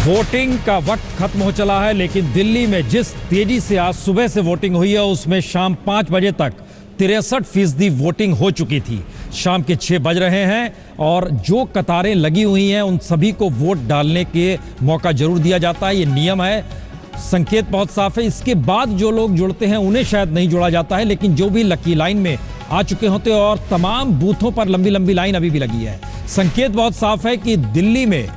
Voting का वक्त खत्म हो चला है, लेकिन दिल्ली में जिस तेजी से आज सुबह से वोटिंग हुई है उसमें शाम 5 बजे तक 63% वोटिंग हो चुकी थी। शाम के 6 बज रहे हैं और जो कतारें लगी हुई हैं उन सभी को वोट डालने के मौका जरूर दिया जाता है। ये नियम है, संकेत बहुत साफ है। इसके बाद जो लोग जुड़ते हैं उन्हें शायद नहीं जोड़ा जाता है, लेकिन जो भी लकी लाइन में आ चुके होते हैं और तमाम बूथों पर लंबी लंबी लाइन अभी भी लगी है। संकेत बहुत साफ है कि दिल्ली में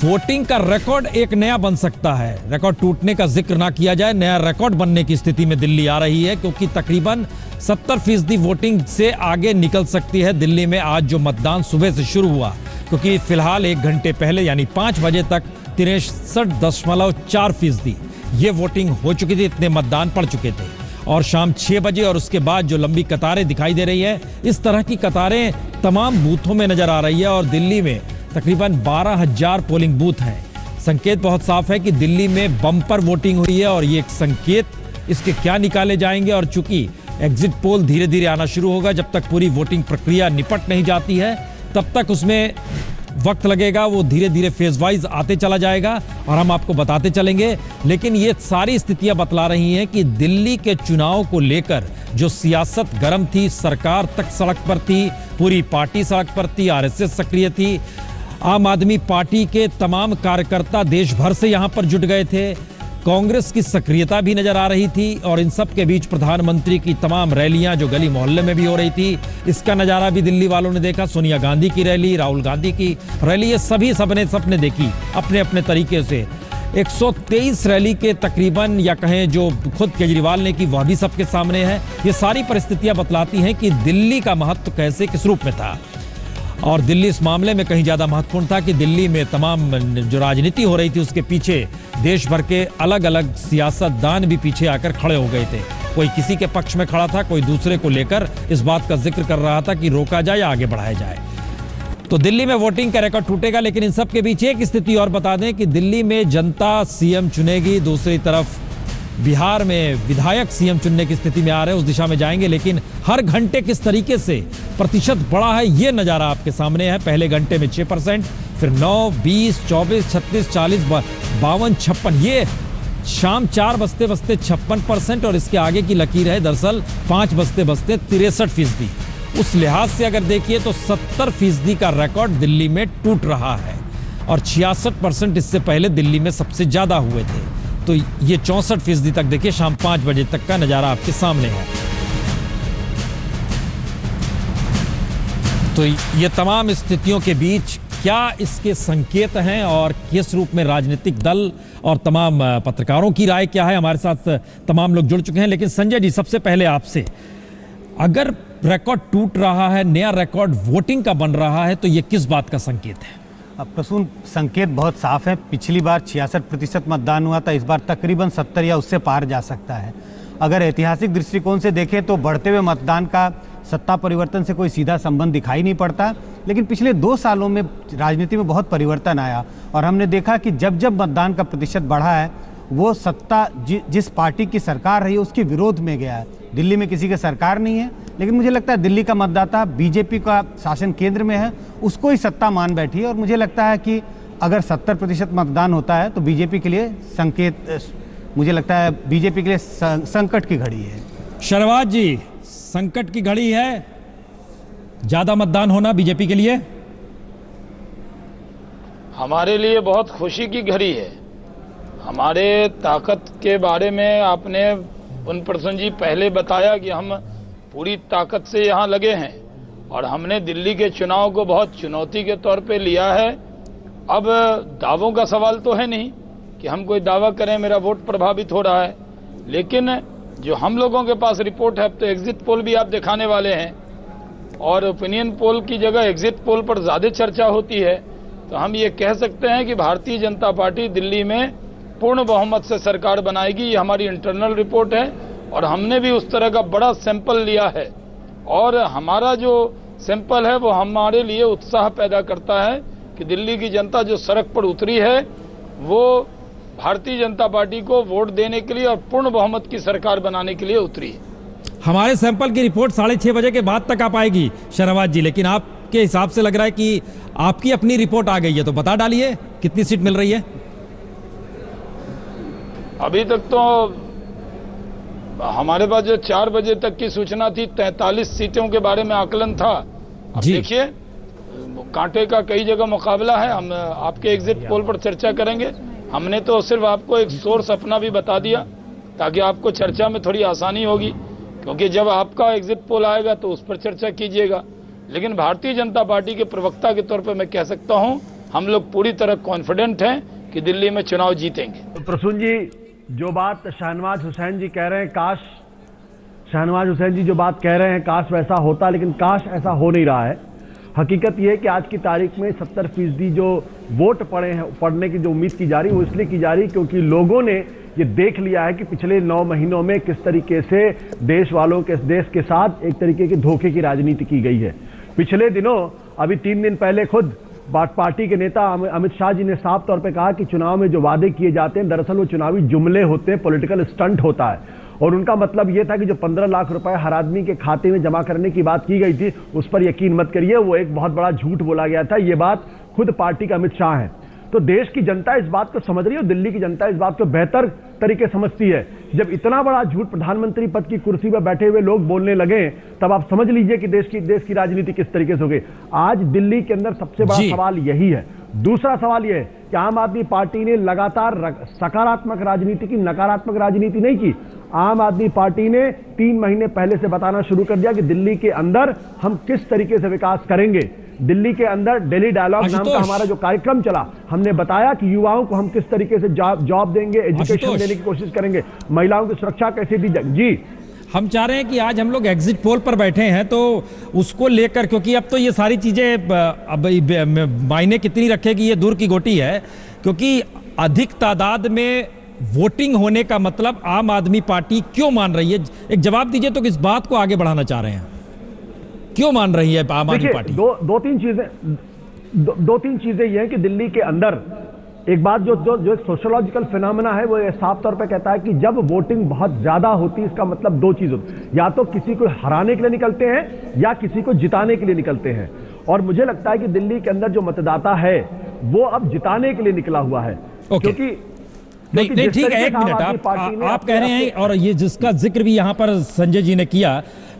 वोटिंग का रिकॉर्ड एक नया बन सकता है। रिकॉर्ड टूटने का जिक्र ना किया जाए, नया रिकॉर्ड बनने की स्थिति में दिल्ली आ रही है, क्योंकि तकरीबन 70% वोटिंग से आगे निकल सकती है दिल्ली में आज जो मतदान सुबह से शुरू हुआ, क्योंकि फिलहाल 1 घंटे पहले यानी 5 बजे तक 63.4% ये वोटिंग हो चुकी थी, इतने मतदान पड़ चुके थे। और शाम 6 बजे और उसके बाद जो लंबी कतारें दिखाई दे रही है, इस तरह की कतारें तमाम बूथों में नजर आ रही है और दिल्ली में तकरीबन 12,000 पोलिंग बूथ हैं। संकेत बहुत साफ है कि दिल्ली में बम्पर वोटिंग हुई है और ये एक संकेत इसके क्या निकाले जाएंगे। और चूंकि एग्जिट पोल धीरे धीरे आना शुरू होगा, जब तक पूरी वोटिंग प्रक्रिया निपट नहीं जाती है तब तक उसमें वक्त लगेगा, वो धीरे धीरे फेज वाइज आते चला जाएगा और हम आपको बताते चलेंगे। लेकिन ये सारी स्थितियां बतला रही हैं कि दिल्ली के चुनाव को लेकर जो सियासत गर्म थी, सरकार तक सड़क पर थी, पूरी पार्टी सड़क पर थी, आरएसएस सक्रिय थी, आम आदमी पार्टी के तमाम कार्यकर्ता देश भर से यहां पर जुट गए थे, कांग्रेस की सक्रियता भी नजर आ रही थी और इन सब के बीच प्रधानमंत्री की तमाम रैलियां जो गली मोहल्ले में भी हो रही थी, इसका नजारा भी दिल्ली वालों ने देखा। सोनिया गांधी की रैली, राहुल गांधी की रैली, ये सबने देखी अपने अपने तरीके से। 123 रैली के तकरीबन, या कहें जो खुद केजरीवाल ने की वह भी सबके सामने है। ये सारी परिस्थितियां बतलाती हैं कि दिल्ली का महत्व कैसे किस रूप में था। और दिल्ली इस मामले में कहीं ज्यादा महत्वपूर्ण था कि दिल्ली में तमाम जो राजनीति हो रही थी उसके पीछे देश भर के अलग अलग सियासतदान भी पीछे आकर खड़े हो गए थे। कोई किसी के पक्ष में खड़ा था, कोई दूसरे को लेकर इस बात का जिक्र कर रहा था कि रोका जाए या आगे बढ़ाया जाए। तो दिल्ली में वोटिंग का रिकॉर्ड टूटेगा, लेकिन इन सब के बीच एक स्थिति और बता दें कि दिल्ली में जनता सीएम चुनेगी, दूसरी तरफ बिहार में विधायक सीएम चुनने की स्थिति में आ रहे हैं, उस दिशा में जाएंगे। लेकिन हर घंटे किस तरीके से प्रतिशत बढ़ा है ये नज़ारा आपके सामने है। पहले घंटे में 6%, फिर 9, 20, 24, 36, 40, 52, 56, ये शाम 4 बजते बजते 56% और इसके आगे की लकीर है दरअसल 5 बजते बजते 63%। उस लिहाज से अगर देखिए तो 70% का रिकॉर्ड दिल्ली में टूट रहा है और 66% इससे पहले दिल्ली में सबसे ज़्यादा हुए थे। तो ये 64% तक देखिए शाम 5 बजे तक का नज़ारा आपके सामने है। तो ये तमाम स्थितियों के बीच क्या इसके संकेत हैं और किस रूप में राजनीतिक दल और तमाम पत्रकारों की राय क्या है, हमारे साथ तमाम लोग जुड़ चुके हैं। लेकिन संजय जी, सबसे पहले आपसे, अगर रिकॉर्ड टूट रहा है, नया रिकॉर्ड वोटिंग का बन रहा है, तो ये किस बात का संकेत है? अब प्रसून, संकेत बहुत साफ है। पिछली बार 66% मतदान हुआ था, इस बार तकरीबन 70 या उससे पार जा सकता है। अगर ऐतिहासिक दृष्टिकोण से देखें तो बढ़ते हुए मतदान का सत्ता परिवर्तन से कोई सीधा संबंध दिखाई नहीं पड़ता, लेकिन पिछले 2 सालों में राजनीति में बहुत परिवर्तन आया और हमने देखा कि जब जब मतदान का प्रतिशत बढ़ा है वो सत्ता जिस पार्टी की सरकार रही है उसके विरोध में गया है। दिल्ली में किसी की सरकार नहीं है, लेकिन मुझे लगता है दिल्ली का मतदाता बीजेपी का शासन केंद्र में है, उसको ही सत्ता मान बैठी है। और मुझे लगता है कि अगर 70% मतदान होता है तो बीजेपी के लिए संकेत, मुझे लगता है बीजेपी के लिए संकट की घड़ी है। शहनवाज जी, संकट की घड़ी है ज्यादा मतदान होना बीजेपी के लिए? हमारे लिए बहुत खुशी की घड़ी है। हमारे ताकत के बारे में आपने उन जी पहले बताया कि हम पूरी ताकत से यहाँ लगे हैं और हमने दिल्ली के चुनाव को बहुत चुनौती के तौर पे लिया है। अब दावों का सवाल तो है नहीं कि हम कोई दावा करें मेरा वोट प्रभावित हो रहा है, लेकिन जो हम लोगों के पास रिपोर्ट है, अब तो एग्जिट पोल भी आप दिखाने वाले हैं और ओपिनियन पोल की जगह एग्जिट पोल पर ज़्यादा चर्चा होती है, तो हम ये कह सकते हैं कि भारतीय जनता पार्टी दिल्ली में पूर्ण बहुमत से सरकार बनाएगी। ये हमारी इंटरनल रिपोर्ट है और हमने भी उस तरह का बड़ा सैंपल लिया है और हमारा जो सैंपल है वो हमारे लिए उत्साह पैदा करता है कि दिल्ली की जनता जो सड़क पर उतरी है वो भारतीय जनता पार्टी को वोट देने के लिए और पूर्ण बहुमत की सरकार बनाने के लिए उतरी है। हमारे सैंपल की रिपोर्ट 6:30 बजे के बाद तक आ पाएगी शाहनवाज जी, लेकिन आपके हिसाब से लग रहा है कि आपकी अपनी रिपोर्ट आ गई है, तो बता डालिए कितनी सीट मिल रही है। अभी तक तो हमारे पास जो 4 बजे तक की सूचना थी 43 सीटों के बारे में आकलन था। अब जी। देखिए कांटे का कई जगह मुकाबला है, हम आपके एग्जिट पोल पर चर्चा करेंगे। हमने तो सिर्फ आपको एक सोर्स अपना भी बता दिया ताकि आपको चर्चा में थोड़ी आसानी होगी, क्योंकि जब आपका एग्जिट पोल आएगा तो उस पर चर्चा कीजिएगा। लेकिन भारतीय जनता पार्टी के प्रवक्ता के तौर पर मैं कह सकता हूं, हम लोग पूरी तरह कॉन्फिडेंट हैं कि दिल्ली में चुनाव जीतेंगे। तो प्रसून जी, जो बात शाहनवाज हुसैन जी कह रहे हैं, काश शाहनवाज हुसैन जी जो बात कह रहे हैं काश वैसा होता, लेकिन काश ऐसा हो नहीं रहा है। हकीकत यह है कि आज की तारीख में 70% जो वोट पड़ने की जो उम्मीद की जा रही है वो इसलिए की जा रही है क्योंकि लोगों ने ये देख लिया है कि पिछले 9 महीनों में किस तरीके से देश के साथ एक तरीके की धोखे की राजनीति की गई है। पिछले दिनों, अभी 3 दिन पहले खुद पार्टी के नेता अमित शाह जी ने साफ तौर पे कहा कि चुनाव में जो वादे किए जाते हैं दरअसल वो चुनावी जुमले होते हैं, पॉलिटिकल स्टंट होता है। और उनका मतलब ये था कि जो 15 लाख रुपए हर आदमी के खाते में जमा करने की बात की गई थी उस पर यकीन मत करिए, वो एक बहुत बड़ा झूठ बोला गया था। ये बात खुद पार्टी का अमित शाह है। तो देश की जनता इस बात को समझ रही है और दिल्ली की जनता इस बात को बेहतर तरीके समझती है। जब इतना बड़ा झूठ प्रधानमंत्री पद की कुर्सी पर बैठे हुए लोग बोलने लगे, तब आप समझ लीजिए कि देश की राजनीति किस तरीके से हो गई। आज दिल्ली के अंदर सबसे बड़ा सवाल यही है। दूसरा सवाल यह है कि आम आदमी पार्टी ने लगातार सकारात्मक राजनीति की, नकारात्मक राजनीति नहीं की। आम आदमी पार्टी ने 3 महीने पहले से बताना शुरू कर दिया कि दिल्ली के अंदर हम किस तरीके से विकास करेंगे। दिल्ली के अंदर दिल्ली डायलॉग नाम का हमारा जो कार्यक्रम चला, हमने बताया कि युवाओं को हम किस तरीके से जॉब देंगे, एजुकेशन देने की कोशिश करेंगे, महिलाओं की सुरक्षा कैसे दी जाए। जी, हम चाह रहे हैं कि आज हम लोग एग्जिट पोल पर बैठे हैं तो उसको लेकर, क्योंकि अब तो ये सारी चीजें अब मायने कितनी रखेगी ये दूर की गोटी है, क्योंकि अधिक तादाद में वोटिंग होने का मतलब आम आदमी पार्टी क्यों मान रही है। एक जवाब दीजिए तो किस बात को आगे बढ़ाना चाह रहे हैं, क्यों मान रही है आम आदमी पार्टी। दो तीन चीजें ये हैं कि दिल्ली के अंदर एक बात जो एक सोशोलॉजिकल फिनोमेना है वो ये साफ तौर पे कहता है कि जब वोटिंग बहुत ज्यादा होती है इसका मतलब 2 चीज होती है, या तो किसी को हराने के लिए निकलते हैं या किसी को जिताने के लिए निकलते हैं। और मुझे लगता है कि दिल्ली के अंदर जो मतदाता है वो अब जिताने के लिए निकला हुआ है। क्योंकि नहीं ठीक है, 1 मिनट आप कह रहे हैं, और ये जिसका जिक्र भी यहां पर संजय जी ने किया,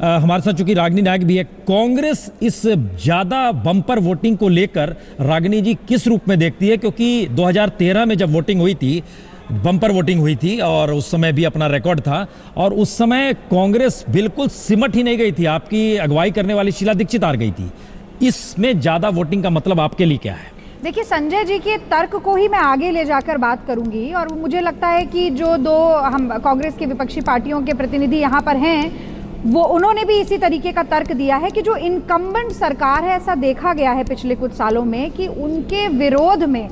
हमारे साथ चूंकि रागिनी नायक भी है, कांग्रेस इस ज्यादा बम्पर वोटिंग को लेकर रागिनी जी किस रूप में देखती है, क्योंकि 2013 में जब वोटिंग हुई थी, बम्पर वोटिंग हुई थी और उस समय भी अपना रिकॉर्ड था और उस समय कांग्रेस बिल्कुल सिमट ही नहीं गई थी, आपकी अगुवाई करने वाली शीला दीक्षित हार गई थी। इसमें ज्यादा वोटिंग का मतलब आपके लिए क्या है? देखिए, संजय जी के तर्क को ही मैं आगे ले जाकर बात करूंगी और मुझे लगता है कि जो 2 हम कांग्रेस के विपक्षी पार्टियों के प्रतिनिधि यहाँ पर हैं वो उन्होंने भी इसी तरीके का तर्क दिया है कि जो इनकम्बेंट सरकार है, ऐसा देखा गया है पिछले कुछ सालों में कि उनके विरोध में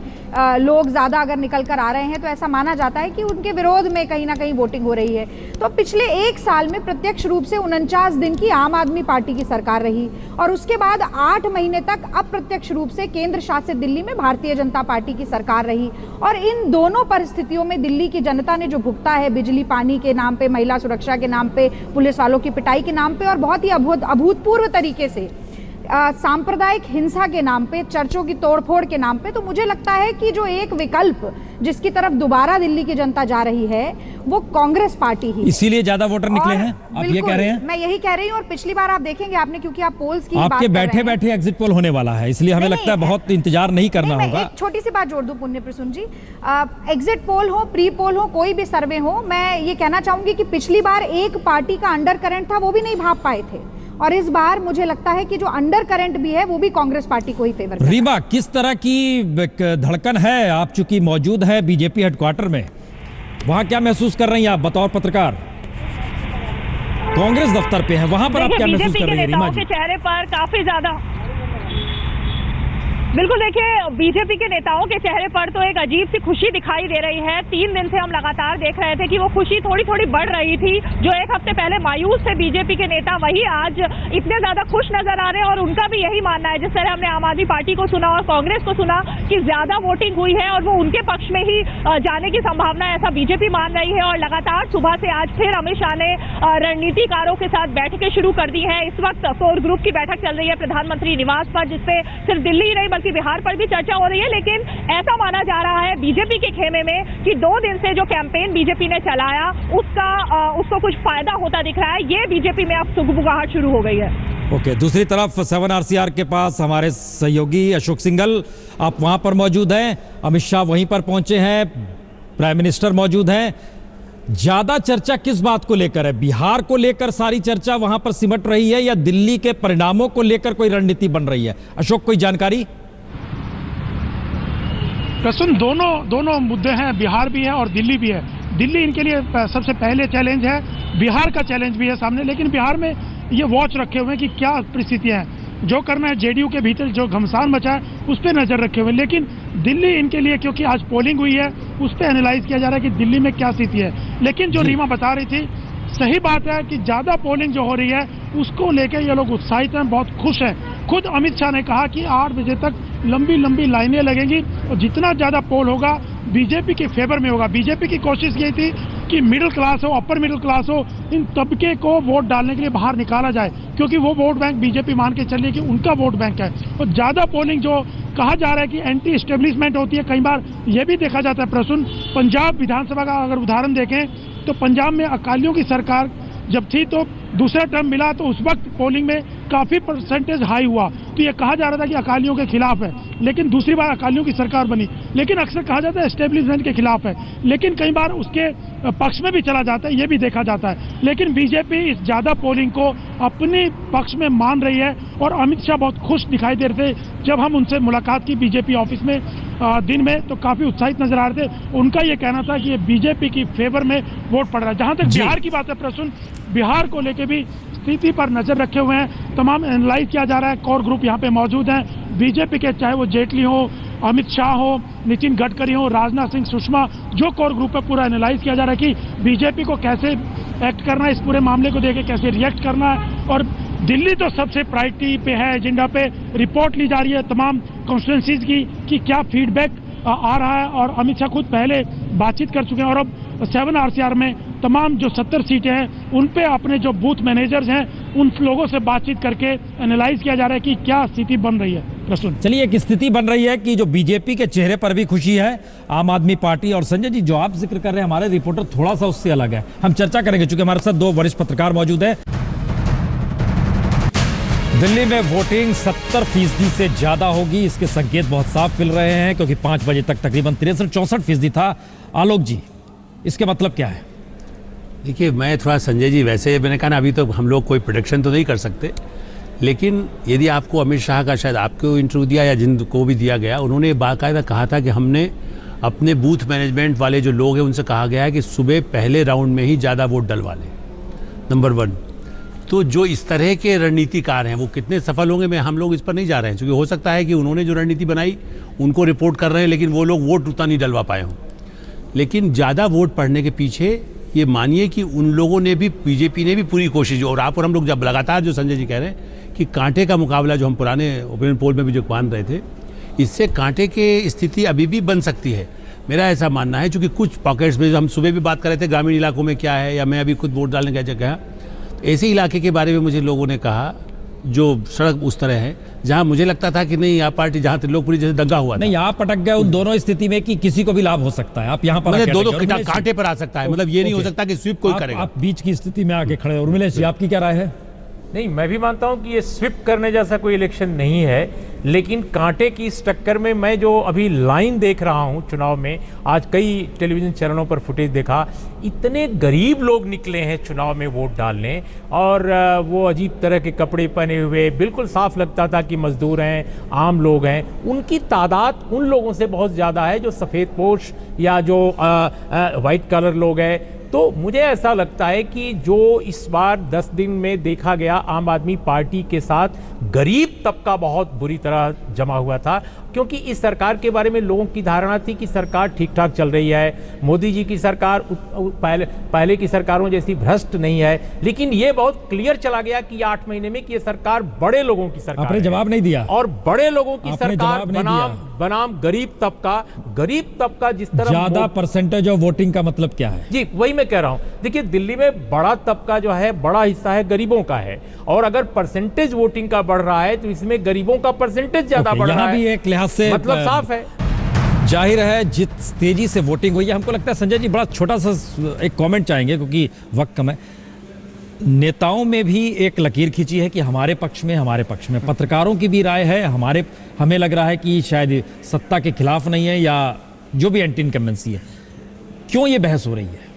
लोग ज़्यादा अगर निकल कर आ रहे हैं तो ऐसा माना जाता है कि उनके विरोध में कहीं ना कहीं वोटिंग हो रही है। तो पिछले 1 साल में प्रत्यक्ष रूप से 49 दिन की आम आदमी पार्टी की सरकार रही और उसके बाद 8 महीने तक अप्रत्यक्ष रूप से केंद्र शासित दिल्ली में भारतीय जनता पार्टी की सरकार रही। और इन दोनों परिस्थितियों में दिल्ली की जनता ने जो भुगता है, बिजली पानी के नाम पे, महिला सुरक्षा के नाम पे, पुलिस वालों की पिटाई के नाम पे और बहुत ही अभूतपूर्व तरीके से सांप्रदायिक हिंसा के नाम पे, चर्चों की तोड़फोड़ के नाम पे, तो मुझे लगता है कि जो एक विकल्प जिसकी तरफ दोबारा दिल्ली की जनता जा रही है वो कांग्रेस पार्टी ही, इसीलिए ज्यादा वोटर निकले हैं, आप ये कह रहे हैं? मैं यही कह रही हूँ। और पिछली बार आप देखेंगे आपने, क्योंकि आप पोल्स की आपके बैठे बैठे एग्जिट पोल होने वाला है, इसलिए हमें लगता है बहुत इंतजार नहीं करना होगा। एक छोटी सी बात जोड़ दूं पुण्य प्रसून जी, एग्जिट पोल हो, प्री पोल हो, कोई भी सर्वे हो, मैं ये कहना चाहूंगी कि पिछली बार एक पार्टी का अंडर करंट था वो भी नहीं भाप पाए थे और इस बार मुझे लगता है कि जो अंडर करंट भी है वो भी कांग्रेस पार्टी को ही फेवर करता है। रीमा, किस तरह की धड़कन है, आप चूंकि मौजूद है बीजेपी हेडक्वार्टर में, वहां क्या महसूस कर रही हैं आप बतौर पत्रकार? कांग्रेस दफ्तर पे है, वहां पर आप क्या महसूस कर रही हैं रीमा जी? चेहरे पर काफी ज्यादा बिल्कुल, देखिए बीजेपी के नेताओं के चेहरे पर तो एक अजीब सी खुशी दिखाई दे रही है। 3 दिन से हम लगातार देख रहे थे कि वो खुशी थोड़ी थोड़ी बढ़ रही थी। जो एक हफ्ते पहले मायूस थे बीजेपी के नेता, वही आज इतने ज्यादा खुश नजर आ रहे हैं। और उनका भी यही मानना है, जिस तरह हमने आम आदमी पार्टी को सुना और कांग्रेस को सुना कि ज्यादा वोटिंग हुई है और वो उनके पक्ष में ही जाने की संभावना है, ऐसा बीजेपी मान रही है। और लगातार सुबह से आज फिर अमित शाह ने रणनीतिकारों के साथ बैठकें शुरू कर दी है। इस वक्त कोर ग्रुप की बैठक चल रही है प्रधानमंत्री निवास पर, जिसपे सिर्फ दिल्ली ही नहीं बल्कि बिहार पर भी चर्चा हो रही है। लेकिन ऐसा माना जा रहा है बीजेपी के खेमे में कि 2 दिन से जो कैंपेन बीजेपी ने चलाया उसको कुछ फायदा होता दिख रहा है। ये बीजेपी में अब सुगबुगाहट शुरू हो गई है। ओके, दूसरी तरफ 7 RCR के पास हमारे सहयोगी अशोक सिंघल, आप वहां पर मौजूद हैं। अमित शाह वहीं पर पहुंचे हैं, प्राइम मिनिस्टर मौजूद हैं। ज्यादा चर्चा किस बात को लेकर है? बिहार को लेकर सारी चर्चा वहां पर सिमट रही है या दिल्ली के परिणामों को लेकर कोई रणनीति बन रही है? अशोक, कोई जानकारी? प्रश्न दोनों मुद्दे हैं, बिहार भी है और दिल्ली भी है। दिल्ली इनके लिए सबसे पहले चैलेंज है, बिहार का चैलेंज भी है सामने। लेकिन बिहार में ये वॉच रखे हुए हैं कि क्या परिस्थितियां हैं, जो करना है जेडीयू के भीतर जो घमसान मचा है उस पर नजर रखे हुए। लेकिन दिल्ली इनके लिए, क्योंकि आज पोलिंग हुई है, उस पर एनालाइज किया जा रहा है कि दिल्ली में क्या स्थिति है। लेकिन जो रीमा बता रही थी, सही बात है कि ज्यादा पोलिंग जो हो रही है उसको लेकर ये लोग उत्साहित हैं, बहुत खुश हैं। खुद अमित शाह ने कहा कि 8 बजे तक लंबी लाइनें लगेंगी और जितना ज्यादा पोल होगा बीजेपी के फेवर में होगा। बीजेपी की कोशिश ये थी कि मिडिल क्लास हो, अपर मिडिल क्लास हो, इन तबके को वोट डालने के लिए बाहर निकाला जाए, क्योंकि वो वोट बैंक बीजेपी मान के चलिए कि उनका वोट बैंक है। और ज्यादा पोलिंग जो कहा जा रहा है कि एंटी एस्टेब्लिशमेंट होती है, कई बार ये भी देखा जाता है। प्रसून, पंजाब विधानसभा का अगर उदाहरण देखें तो पंजाब में अकालियों की सरकार जब थी तो दूसरा टर्म मिला तो उस वक्त पोलिंग में काफी परसेंटेज हाई हुआ, तो ये कहा जा रहा था कि अकालियों के खिलाफ है। लेकिन दूसरी बार अकालियों की सरकार बनी, लेकिन अक्सर कहा जाता है एस्टेब्लिशमेंट के खिलाफ है, लेकिन कई बार उसके पक्ष में भी चला जाता है, ये भी देखा जाता है। लेकिन बीजेपी इस ज्यादा पोलिंग को अपने पक्ष में मान रही है और अमित शाह बहुत खुश दिखाई दे रहे थे। जब हम उनसे मुलाकात की बीजेपी ऑफिस में दिन में, तो काफी उत्साहित नजर आ रहे थे। उनका ये कहना था कि ये बीजेपी की फेवर में वोट पड़ रहा है। जहां तक बिहार की बात है प्रसून, बिहार को लेकर भी स्थिति पर नजर रखे हुए हैं, तमाम एनालाइज किया जा रहा है। कोर ग्रुप यहाँ पे मौजूद हैं बीजेपी के, चाहे वो जेटली हो, अमित शाह हो, नितिन गडकरी हो, राजनाथ सिंह, सुषमा, जो कोर ग्रुप है पूरा एनालाइज किया जा रहा है कि बीजेपी को कैसे एक्ट करना है, इस पूरे मामले को देखे कैसे रिएक्ट करना है। और दिल्ली तो सबसे प्रायोरिटी पे है, एजेंडा पे रिपोर्ट ली जा रही है तमाम कॉन्स्टिट्यूंसीज की कि क्या फीडबैक आ रहा है। और अमित शाह खुद पहले बातचीत कर चुके हैं और अब 7 RCR में तमाम जो 70 सीटें हैं उन पे अपने जो बूथ मैनेजर्स हैं उन लोगों से बातचीत करके एनालाइज किया जा रहा है कि क्या स्थिति बन रही है। प्रसून, चलिए, एक स्थिति बन रही है कि जो बीजेपी के चेहरे पर भी खुशी है, आम आदमी पार्टी। और संजय जी, जो आप जिक्र कर रहे हैं, हमारे रिपोर्टर थोड़ा सा उससे अलग है, हम चर्चा करेंगे चूंकि हमारे साथ 2 वरिष्ठ पत्रकार मौजूद हैं। दिल्ली में वोटिंग 70% से ज्यादा होगी, इसके संकेत बहुत साफ मिल रहे हैं, क्योंकि 5 बजे तक तकरीबन 63-64% था। आलोक जी, इसके मतलब क्या है? देखिए, मैं थोड़ा संजय जी, वैसे मैंने कहा ना, अभी तो हम लोग कोई प्रेडिक्शन तो नहीं कर सकते, लेकिन यदि आपको अमित शाह का, शायद आपको इंटरव्यू दिया या जिनको भी दिया गया, उन्होंने बाकायदा कहा था कि हमने अपने बूथ मैनेजमेंट वाले जो लोग हैं उनसे कहा गया है कि सुबह पहले राउंड में ही ज़्यादा वोट डलवा लें, नंबर 1। तो जो इस तरह के रणनीतिकार हैं वो कितने सफल होंगे, मैं हम लोग इस पर नहीं जा रहे हैं, क्योंकि हो सकता है कि उन्होंने जो रणनीति बनाई उनको रिपोर्ट कर रहे हैं, लेकिन वो लोग वोट उतना नहीं डलवा पाए हों। लेकिन ज़्यादा वोट पड़ने के पीछे ये मानिए कि उन लोगों ने भी, बीजेपी ने भी पूरी कोशिश, और आप और हम लोग जब लगातार जो संजय जी कह रहे हैं कि कांटे का मुकाबला जो हम पुराने ओपिनियन पोल में भी जो मान रहे थे, इससे कांटे की स्थिति अभी भी बन सकती है, मेरा ऐसा मानना है। क्योंकि कुछ पॉकेट्स में, हम सुबह भी बात कर रहे थे ग्रामीण इलाकों में क्या है, या मैं अभी खुद वोट डालने का जगह, ऐसे इलाके के बारे में मुझे लोगों ने कहा जो सड़क उस तरह है जहां मुझे लगता था कि नहीं, आप पार्टी जहां त्रिलोकपुरी जैसे दंगा हुआ नहीं, आप अटक गए उन दोनों स्थिति में कि किसी को भी लाभ हो सकता है। आप यहाँ पर दोनों कांटे पर आ सकता है, मतलब ये नहीं हो सकता कि स्वीप कोई करेगा। आप बीच की स्थिति में आके खड़े। उर्मिलेश जी, आपकी क्या राय है? नहीं, मैं भी मानता हूं कि ये स्विप करने जैसा कोई इलेक्शन नहीं है, लेकिन कांटे की इस टक्कर में मैं जो अभी लाइन देख रहा हूं चुनाव में, आज कई टेलीविजन चैनलों पर फुटेज देखा, इतने गरीब लोग निकले हैं चुनाव में वोट डालने, और वो अजीब तरह के कपड़े पहने हुए, बिल्कुल साफ लगता था कि मजदूर हैं, आम लोग हैं। उनकी तादाद उन लोगों से बहुत ज़्यादा है जो सफ़ेद पोश या जो वाइट कलर लोग हैं, तो मुझे ऐसा लगता है कि जो इस बार 10 दिन में देखा गया, आम आदमी पार्टी के साथ गरीब तबका बहुत बुरी तरह जमा हुआ था, क्योंकि इस सरकार के बारे में लोगों की धारणा थी कि सरकार ठीक ठाक चल रही है, मोदी जी की सरकार पहले की सरकारों जैसी भ्रष्ट नहीं है। लेकिन ये बहुत क्लियर चला गया कि 8 महीने में कि ये सरकार बड़े लोगों की सरकार आपने जवाब नहीं दिया, और बड़े लोगों की आपने सरकार जवाब नहीं दिया। बनाम गरीब तबका जिस तरह ज्यादा परसेंटेज ऑफ वोटिंग का मतलब क्या है? जी वही मैं कह रहा हूं। देखिए, दिल्ली में बड़ा तबका जो है, बड़ा हिस्सा है गरीबों का है, और अगर परसेंटेज वोटिंग का बढ़ रहा है तो इसमें गरीबों का परसेंटेज ज्यादा बढ़ रहा है। भी एक लिहाज से मतलब साफ है, जाहिर है जिस तेजी से वोटिंग हुई है। हमको लगता है संजय जी बड़ा छोटा सा एक कमेंट चाहेंगे क्योंकि वक्त कम है। नेताओं में भी एक लकीर खींची है कि हमारे पक्ष में, पत्रकारों की भी राय है, हमें लग रहा है कि शायद सत्ता के खिलाफ नहीं है, या जो भी एंटी इनकम्बेंसी है। क्यों ये बहस हो रही है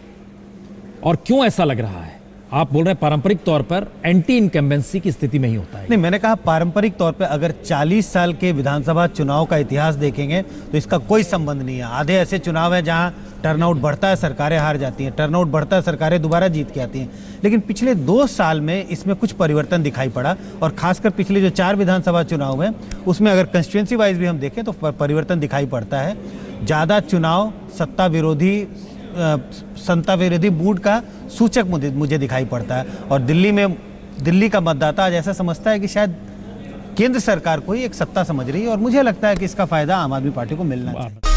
और क्यों ऐसा लग रहा है? आप बोल रहे हैं पारंपरिक तौर पर एंटी इनकम्बेंसी की स्थिति में ही होता है। नहीं, मैंने कहा पारंपरिक तौर पे अगर 40 साल के विधानसभा चुनाव का इतिहास देखेंगे तो इसका कोई संबंध नहीं है। आधे ऐसे चुनाव हैं जहां टर्नआउट बढ़ता है, सरकारें हार जाती हैं, टर्नआउट बढ़ता है, सरकारें दोबारा जीत के आती हैं। लेकिन पिछले 2 साल में इसमें कुछ परिवर्तन दिखाई पड़ा, और खासकर पिछले जो 4 विधानसभा चुनाव हैं उसमें अगर कंस्टिट्यूंसी वाइज भी हम देखें तो परिवर्तन दिखाई पड़ता है। ज़्यादा चुनाव सत्ता विरोधी मूड का सूचक मुझे दिखाई पड़ता है। और दिल्ली का मतदाता आज ऐसा समझता है कि शायद केंद्र सरकार को ही एक सत्ता समझ रही है, और मुझे लगता है कि इसका फायदा आम आदमी पार्टी को मिलना चाहिए।